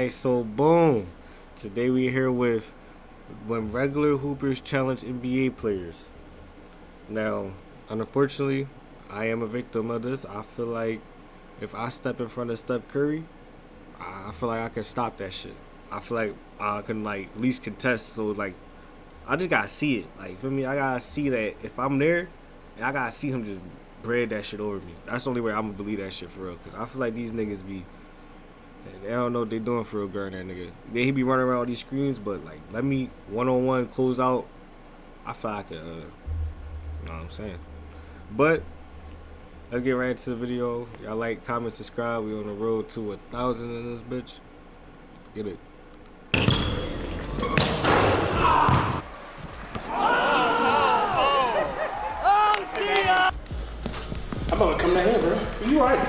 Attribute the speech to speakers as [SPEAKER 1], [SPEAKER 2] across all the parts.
[SPEAKER 1] Alright, so boom. Today we're here with when regular hoopers challenge NBA players. Now, unfortunately, I am a victim of this. I feel like if I step in front of Steph Curry, I feel like I can stop that shit. I feel like I can at least contest. So I just gotta see it. For me, I gotta see that if I'm there, and I gotta see him just bread that shit over me. That's the only way I'm gonna believe that shit for real. Cause I feel like these niggas be, they don't know what they doing for real, guarding that nigga. He be running around all these screens, but let me one-on-one close out. I feel like I could, you know what I'm saying. But let's get right into the video. Y'all like, comment, subscribe. We on the road to 1,000 in this bitch. Get it.
[SPEAKER 2] I'm about to come down here, bro. You alright?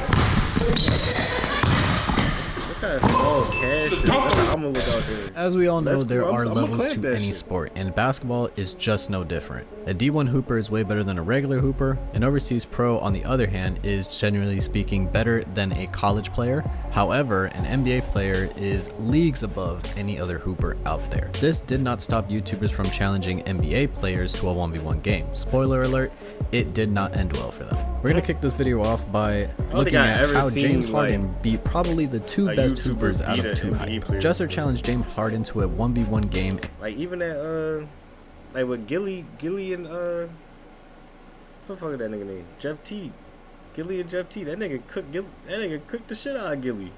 [SPEAKER 1] Look at that small cash shit. I'm gonna look out there.
[SPEAKER 3] As we all know,
[SPEAKER 1] That's
[SPEAKER 3] there
[SPEAKER 1] cool.
[SPEAKER 3] are
[SPEAKER 1] I'ma
[SPEAKER 3] levels
[SPEAKER 1] clamp
[SPEAKER 3] to
[SPEAKER 1] that
[SPEAKER 3] any
[SPEAKER 1] shit.
[SPEAKER 3] sport, and basketball is just no different. A D1 hooper is way better than a regular hooper. An overseas pro, on the other hand, is generally speaking better than a college player. However, an NBA player is leagues above any other hooper out there. This did not stop YouTubers from challenging NBA players to a 1v1 game. Spoiler alert, it did not end well for them. We're gonna kick this video off by looking
[SPEAKER 1] I've
[SPEAKER 3] at
[SPEAKER 1] ever
[SPEAKER 3] how
[SPEAKER 1] seen,
[SPEAKER 3] James Harden beat probably the two
[SPEAKER 1] a
[SPEAKER 3] best
[SPEAKER 1] YouTuber
[SPEAKER 3] hoopers out
[SPEAKER 1] beat
[SPEAKER 3] of
[SPEAKER 1] an
[SPEAKER 3] two
[SPEAKER 1] NBA
[SPEAKER 3] hype.
[SPEAKER 1] player.
[SPEAKER 3] Jesser challenged James Harden to a 1v1 game.
[SPEAKER 1] Even that with Gilly and what the fuck is that nigga name? Jeff T. Gilly and Jeff T. That nigga cooked the shit out of Gilly.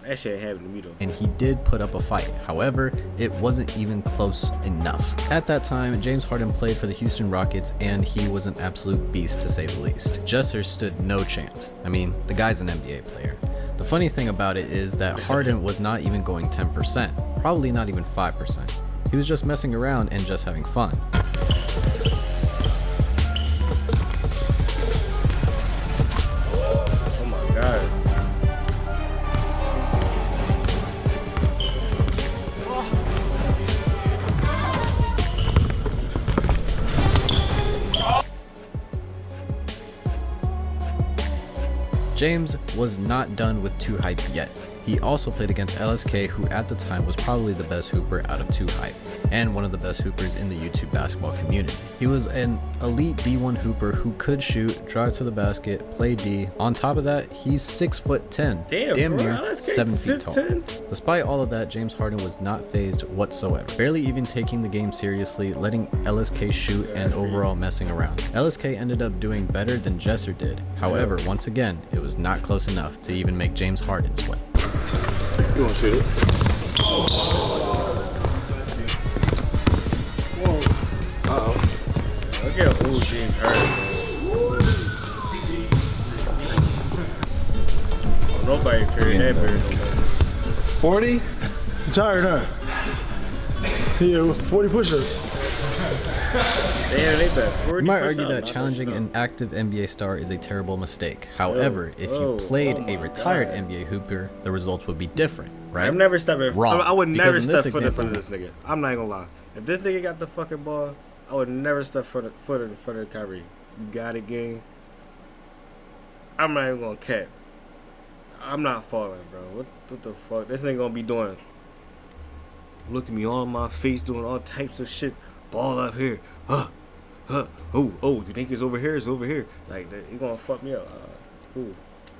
[SPEAKER 1] That shit happened to me though.
[SPEAKER 3] And he did put up a fight. However, it wasn't even close enough. At that time, James Harden played for the Houston Rockets, and he was an absolute beast to say the least. Jesser stood no chance. I mean, the guy's an NBA player. The funny thing about it is that Harden was not even going 10%, probably not even 5%. He was just messing around and just having fun.
[SPEAKER 1] Oh my god.
[SPEAKER 3] James was not done with 2 Hype yet. He also played against LSK, who at the time was probably the best hooper out of 2 Hype, and one of the best hoopers in the YouTube basketball community. He was an elite D1 hooper who could shoot, drive to the basket, play D. On top of that, he's 6'10", damn near
[SPEAKER 1] LSK
[SPEAKER 3] 7 feet tall.
[SPEAKER 1] 6'10"?
[SPEAKER 3] Despite all of that, James Harden was not fazed whatsoever, barely even taking the game seriously, letting LSK shoot and overall messing around. LSK ended up doing better than Jesser did. However, once again, it was not close enough to even make James Harden sweat.
[SPEAKER 2] You want to shoot it?
[SPEAKER 1] Look at old James Harden. Oh, nobody feared that bird no more.
[SPEAKER 2] 40? You tired, huh? Yeah, 40 push-ups.
[SPEAKER 1] Damn, they bet 40.
[SPEAKER 3] You might argue that challenging an active NBA star is a terrible mistake. However, if you played a retired NBA hooper, the results would be different, right?
[SPEAKER 1] I've never stepped in.
[SPEAKER 3] Wrong.
[SPEAKER 1] I would
[SPEAKER 3] Because
[SPEAKER 1] never
[SPEAKER 3] in this
[SPEAKER 1] step foot in front of
[SPEAKER 3] example-
[SPEAKER 1] this nigga. I'm not gonna lie. If this nigga got the fucking ball, I would never step foot in front of Kyrie. You got it, gang. I'm not even gonna cap. I'm not falling, bro. What the fuck? This nigga gonna be doing. Look at me all in my face doing all types of shit. Ball up here. Oh, you think it's over here? It's over here. He gonna fuck me up. It's cool.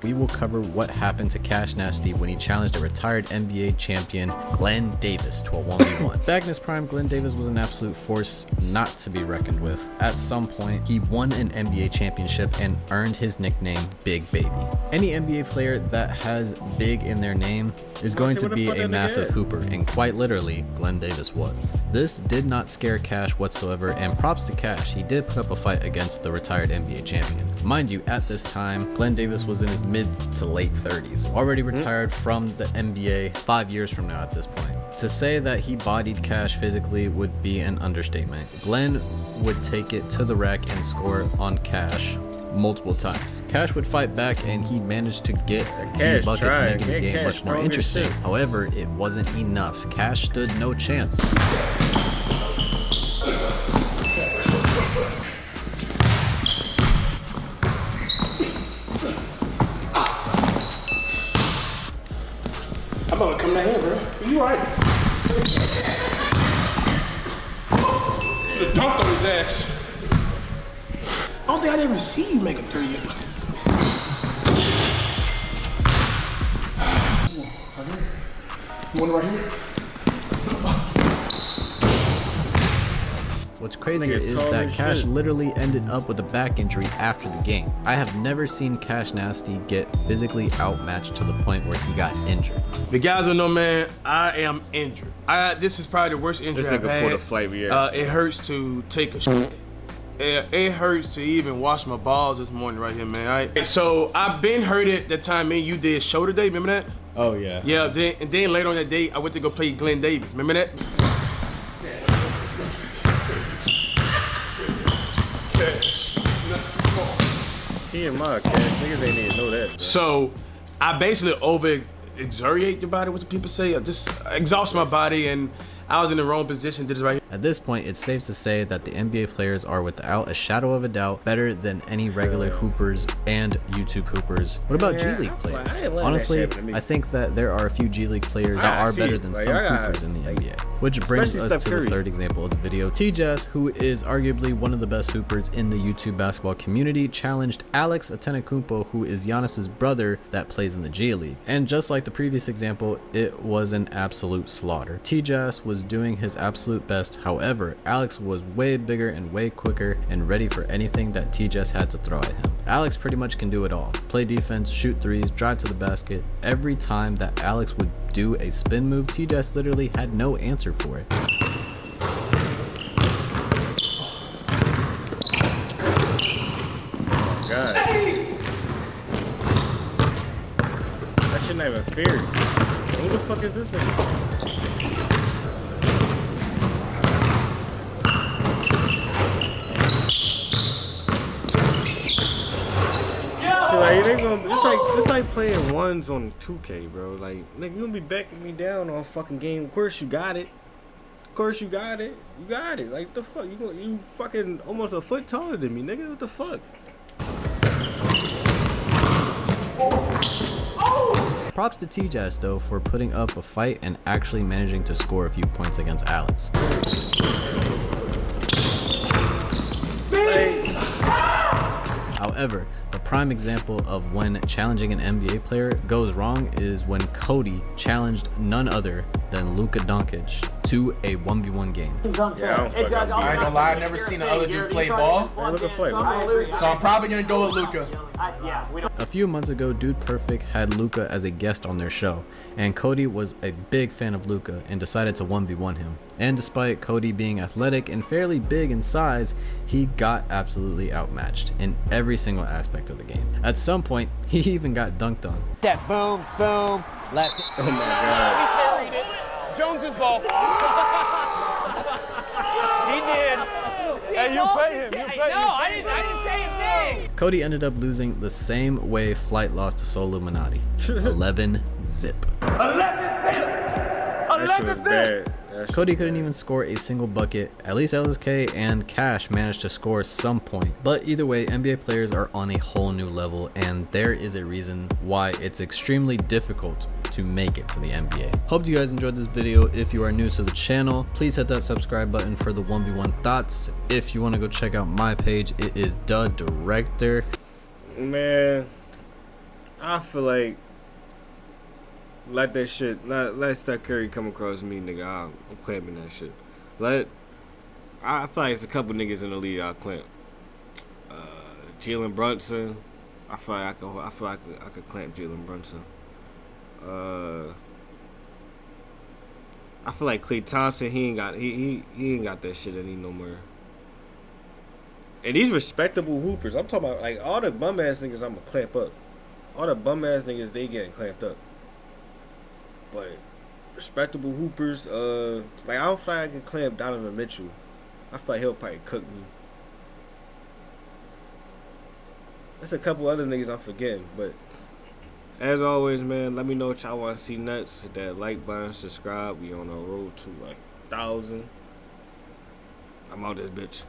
[SPEAKER 3] We will cover what happened to Cash Nasty when he challenged a retired NBA champion, Glenn Davis, to a 1v1. Back in his prime, Glenn Davis was an absolute force not to be reckoned with. At some point, he won an NBA championship and earned his nickname, Big Baby. Any NBA player that has big in their name is going to be a massive hooper, and quite literally, Glenn Davis was. This did not scare Cash whatsoever, and props to Cash, he did put up a fight against the retired NBA champion. Mind you, at this time, Glenn Davis was in his mid to late 30s, already retired from the NBA 5 years from now at this point. To say that he bodied Cash physically would be an understatement. Glenn would take it to the rack and score on Cash multiple times. Cash would fight back, and he managed to get the
[SPEAKER 1] Cash
[SPEAKER 3] buckets,
[SPEAKER 1] tried.
[SPEAKER 3] making the game
[SPEAKER 1] Cash
[SPEAKER 3] much more
[SPEAKER 1] strong as
[SPEAKER 3] interesting.
[SPEAKER 1] shit.
[SPEAKER 3] However, it wasn't enough. Cash stood no chance.
[SPEAKER 2] about to come down here, bro. You alright? Should've dunked on his ass. I don't think I'd ever see you make a three yet. You want it right here?
[SPEAKER 3] What's crazier
[SPEAKER 1] Nigga
[SPEAKER 3] is
[SPEAKER 1] tall
[SPEAKER 3] that
[SPEAKER 1] as
[SPEAKER 3] Cash
[SPEAKER 1] shit.
[SPEAKER 3] literally ended up with a back injury after the game. I have never seen Cash Nasty get physically outmatched to the point where he got injured.
[SPEAKER 2] The guys don't know, man, I am injured. This is probably the worst injury
[SPEAKER 1] This
[SPEAKER 2] I've
[SPEAKER 1] nigga
[SPEAKER 2] had.
[SPEAKER 1] pulled a flight reaction.
[SPEAKER 2] It hurts to take a shit. It hurts to even wash my balls this morning right here, man. Alright? So I've been hurt at the time me and you did shoulder day, remember that?
[SPEAKER 1] Oh yeah.
[SPEAKER 2] Yeah, then later on that day, I went to go play Glenn Davis. Remember that?
[SPEAKER 1] TMI, Cash. Niggas ain't even know that. Bro.
[SPEAKER 2] So I basically over-exert the body, what the people say. I just exhaust my body, and I was in the wrong position, did this right here.
[SPEAKER 3] At this point, it's safe to say that the NBA players are without a shadow of a doubt better than any regular hoopers and YouTube hoopers. What about
[SPEAKER 1] Yeah,
[SPEAKER 3] G League
[SPEAKER 1] I
[SPEAKER 3] players?
[SPEAKER 1] ain't letting that
[SPEAKER 3] Honestly,
[SPEAKER 1] shit happen to me.
[SPEAKER 3] I think that there are a few G League players that are
[SPEAKER 1] see
[SPEAKER 3] better
[SPEAKER 1] it.
[SPEAKER 3] than
[SPEAKER 1] Like,
[SPEAKER 3] some
[SPEAKER 1] I got,
[SPEAKER 3] hoopers in the
[SPEAKER 1] like,
[SPEAKER 3] NBA. Which brings
[SPEAKER 1] especially
[SPEAKER 3] us
[SPEAKER 1] Steph
[SPEAKER 3] to the
[SPEAKER 1] Curry.
[SPEAKER 3] third example of the video. T-Jazz, who is arguably one of the best hoopers in the YouTube basketball community, challenged Alex Antetokounmpo, who is Giannis's brother that plays in the G League. And just like the previous example, it was an absolute slaughter. T-Jazz was doing his absolute best. However, Alex was way bigger and way quicker and ready for anything that T-Jazz had to throw at him. Alex pretty much can do it all. Play defense, shoot threes, drive to the basket. Every time that Alex would do a spin move, T-Jazz literally had no answer for it.
[SPEAKER 1] God. That shit not even fair. Who the fuck is this nigga? So like, it's like playing ones on 2K, bro. Like, nigga, you gonna be backing me down on a fucking game. Of course you got it. Of course you got it. You got it. Like, the fuck? You fucking almost a foot taller than me, nigga. What the fuck?
[SPEAKER 3] Props to T-Jazz though for putting up a fight and actually managing to score a few points against Alex. However, the prime example of when challenging an NBA player goes wrong is when Cody challenged none other than Luka Doncic to a 1v1 game.
[SPEAKER 1] Yeah, I don't fucking
[SPEAKER 4] I ain't gonna lie, I've never seen the other dude play ball,
[SPEAKER 1] Hey, look at Flake, man.
[SPEAKER 4] so I'm probably gonna go with Luka.
[SPEAKER 3] A few months ago, Dude Perfect had Luka as a guest on their show, and Cody was a big fan of Luka and decided to 1v1 him. And despite Cody being athletic and fairly big in size, he got absolutely outmatched in every single aspect of the game. At some point, he even got dunked on.
[SPEAKER 5] That boom, boom, left.
[SPEAKER 1] Oh my god.
[SPEAKER 5] Buried it. Jones's ball. He did.
[SPEAKER 4] Hey, you pay him. You pay him.
[SPEAKER 5] No, I didn't say a thing.
[SPEAKER 3] Cody ended up losing the same way Flight lost to Soul Illuminati. 11 zip.
[SPEAKER 1] That shit was bad. That shit
[SPEAKER 3] Cody
[SPEAKER 1] was
[SPEAKER 3] couldn't
[SPEAKER 1] bad.
[SPEAKER 3] even score a single bucket. At least LSK and Cash managed to score some point. But either way, NBA players are on a whole new level, and there is a reason why it's extremely difficult to make it to the NBA. Hope you guys enjoyed this video. If you are new to the channel, please hit that subscribe button for the 1v1 thoughts. If you want to go check out my page, it is The Director.
[SPEAKER 1] Man, I feel like let that shit, let Steph Curry come across me, nigga. I'm clamping that shit. I feel like it's a couple niggas in the league I'll clamp. Jalen Brunson. I feel like I could clamp Jalen Brunson. I feel like Klay Thompson. He ain't got that shit in him no more. And these respectable hoopers, I'm talking about like all the bum ass niggas I'ma clamp up. All the bum ass niggas, they getting clamped up. But respectable hoopers, like I don't feel like I can clamp Donovan Mitchell. I feel like he'll probably cook me. There's a couple other niggas I'm forgetting, but as always, man, let me know what y'all want to see next. Hit that like button, subscribe. We on the road to 1,000. I'm out this bitch.